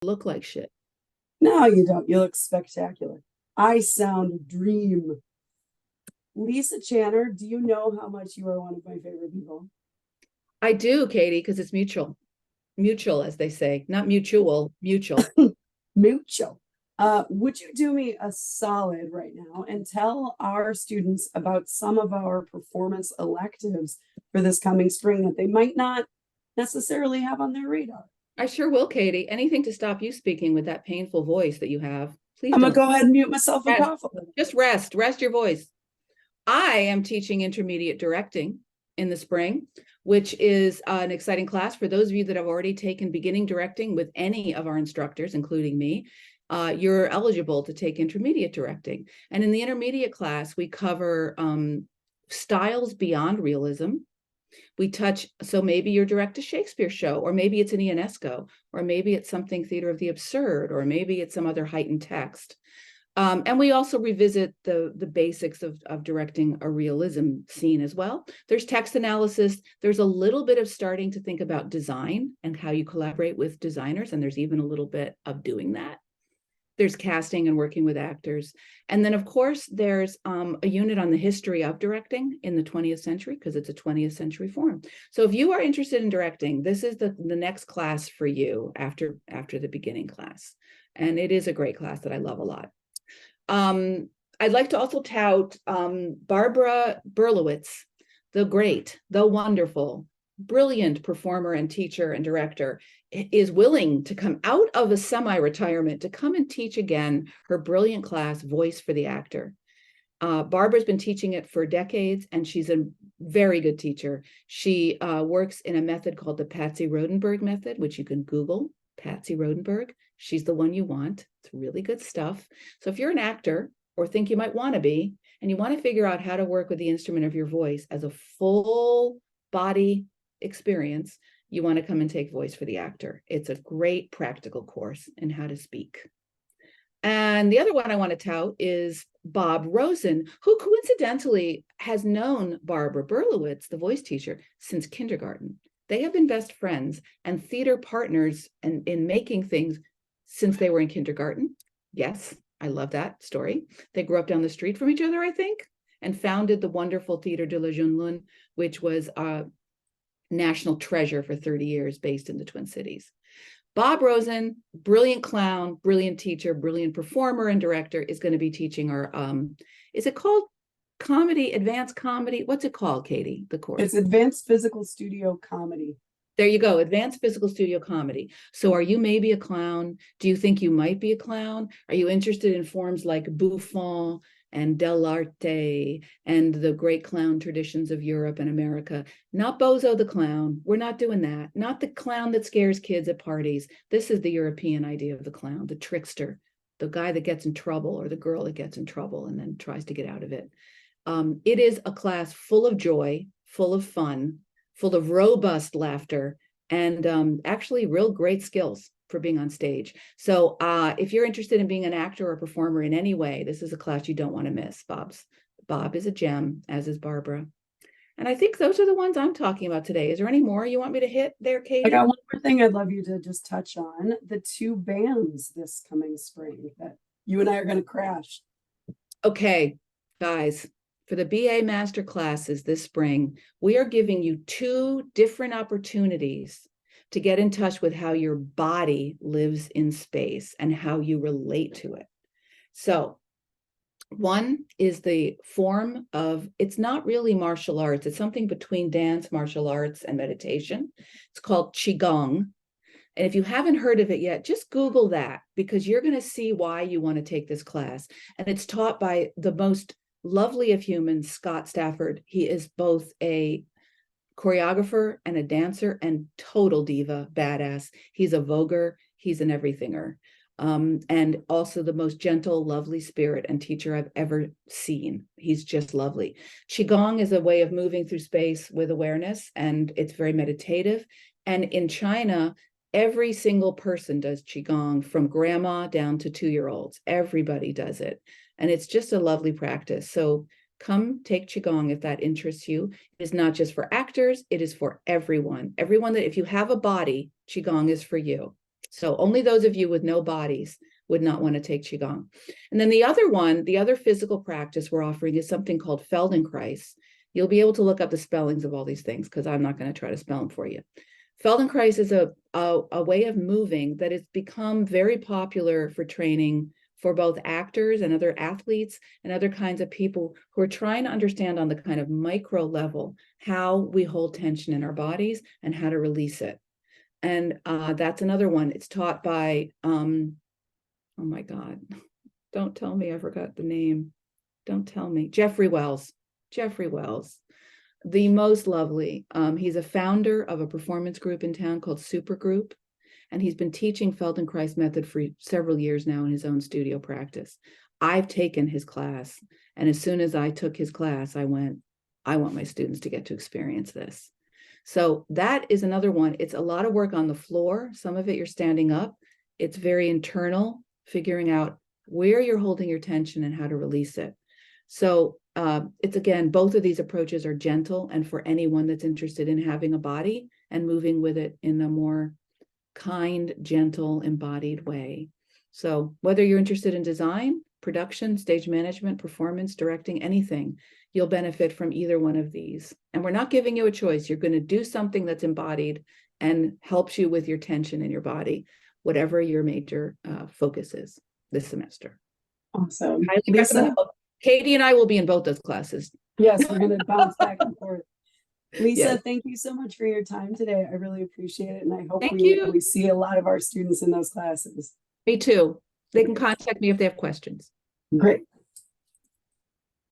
Look like shit. No, you don't. You look spectacular. I sound dream. Lisa Channer, do you know how much you are one of my favorite people? I do, Katie, because it's mutual. Mutual, as they say, not mutual, mutual. Mucho. Would you do me a solid right now and tell our students about some of our performance electives for this coming spring that they might not necessarily have on their radar? I sure will, Katie. Anything to stop you speaking with that painful voice that you have. Please I'm gonna don't. go ahead and mute myself and Rest. cough a little. Just rest. Rest your voice. I am teaching intermediate directing in the spring, which is an exciting class for those of you that have already taken beginning directing with any of our instructors, including me. You're eligible to take intermediate directing. And in the intermediate class, we cover styles beyond realism. We touch, so maybe you're direct a Shakespeare show, or maybe it's an Ionesco, or maybe it's something theater of the absurd, or maybe it's some other heightened text. And we also revisit the basics of directing a realism scene as well. There's text analysis. There's a little bit of starting to think about design and how you collaborate with designers. And there's even a little bit of doing that. There's casting and working with actors. And then, of course, there's a unit on the history of directing in the 20th century, because it's a 20th century form. So if you are interested in directing, this is the next class for you after the beginning class. And it is a great class that I love a lot. I'd like to also tout Barbara Berlowitz, the great, the wonderful, brilliant performer and teacher and director, is willing to come out of a semi-retirement to come and teach again her brilliant class, Voice for the Actor. Barbara's been teaching it for decades, and she's a very good teacher. She works in a method called the Patsy Rodenberg method, which you can Google, Patsy Rodenberg. She's the one you want. It's really good stuff. So if you're an actor or think you might want to be, and you want to figure out how to work with the instrument of your voice as a full body experience, you want to come and take Voice for the Actor. It's a great practical course in how to speak. And the other one I want to tout is Bob Rosen, who coincidentally has known Barbara Berlowitz, the voice teacher, since kindergarten. They have been best friends and theater partners in making things since they were in kindergarten. Yes, I love that story. They grew up down the street from each other, I think, and founded the wonderful Theater de la Jeune Lune, which was a national treasure for 30 years based in the Twin Cities. Bob Rosen, brilliant clown, brilliant teacher, brilliant performer and director, is going to be teaching our, is it called comedy, advanced comedy? What's it called, Katie, the course? It's Advanced Physical Studio Comedy. There you go, advanced physical studio comedy. So are you maybe a clown? Do you think you might be a clown? Are you interested in forms like Buffon and dell'arte and the great clown traditions of Europe and America? Not Bozo the clown. We're not doing that. Not the clown that scares kids at parties. This is the European idea of the clown, the trickster, the guy that gets in trouble or the girl that gets in trouble and then tries to get out of it. It is a class full of joy, full of fun, full of robust laughter, and actually real great skills for being on stage. So if you're interested in being an actor or a performer in any way, this is a class you don't want to miss. Bob is a gem, as is Barbara. And I think those are the ones I'm talking about today. Is there any more you want me to hit there, I Katie? got one more thing I'd love you to just touch on, the two bands this coming spring that you and I are going to crash. Okay, guys, for the BA master classes this spring, we are giving you two different opportunities to get in touch with how your body lives in space and how you relate to it. So one is the form of, it's not really martial arts. It's something between dance, martial arts, and meditation. It's called Qigong. And if you haven't heard of it yet, just Google that, because you're going to see why you want to take this class. And it's taught by the most lovely of humans, Scott Stafford. He is both a choreographer and a dancer and total diva, badass. He's a voguer. He's an everythinger. And also the most gentle, lovely spirit and teacher I've ever seen. He's just lovely. Qigong is a way of moving through space with awareness, and it's very meditative. And in China, every single person does Qigong, from grandma down to 2-year-olds. Everybody does it. And it's just a lovely practice. So come take Qigong if that interests you. It is not just for actors, it is for everyone. Everyone that, if you have a body, Qigong is for you. So only those of you with no bodies would not want to take Qigong. And then the other one, the other physical practice we're offering is something called Feldenkrais. You'll be able to look up the spellings of all these things because I'm not going to try to spell them for you. Feldenkrais is a way of moving that has become very popular for training for both actors and other athletes and other kinds of people who are trying to understand on the kind of micro level how we hold tension in our bodies and how to release it. And that's another one. It's taught by, oh my God, don't tell me I forgot the name. Don't tell me. Jeffrey Wells. Jeffrey Wells, the most lovely. He's a founder of a performance group in town called Supergroup. And he's been teaching Feldenkrais method for several years now in his own studio practice. I've taken his class. And as soon as I took his class, I went, I want my students to get to experience this. So that is another one. It's a lot of work on the floor. Some of it you're standing up. It's very internal, figuring out where you're holding your tension and how to release it. So it's, again, both of these approaches are gentle, and for anyone that's interested in having a body and moving with it in a more kind, gentle, embodied way. So whether you're interested in design, production, stage management, performance, directing, anything, you'll benefit from either one of these. And we're not giving you a choice. You're going to do something that's embodied and helps you with your tension in your body, whatever your major focus is this semester. Awesome. Highly Lisa? recommend. Katie and I will be in both those classes. Yes, we're going to bounce back and forth. Lisa, Yes. thank you so much for your time today. I really appreciate it. And I hope Thank we you. see a lot of our students in those classes. Me too. They can contact me if they have questions. Great.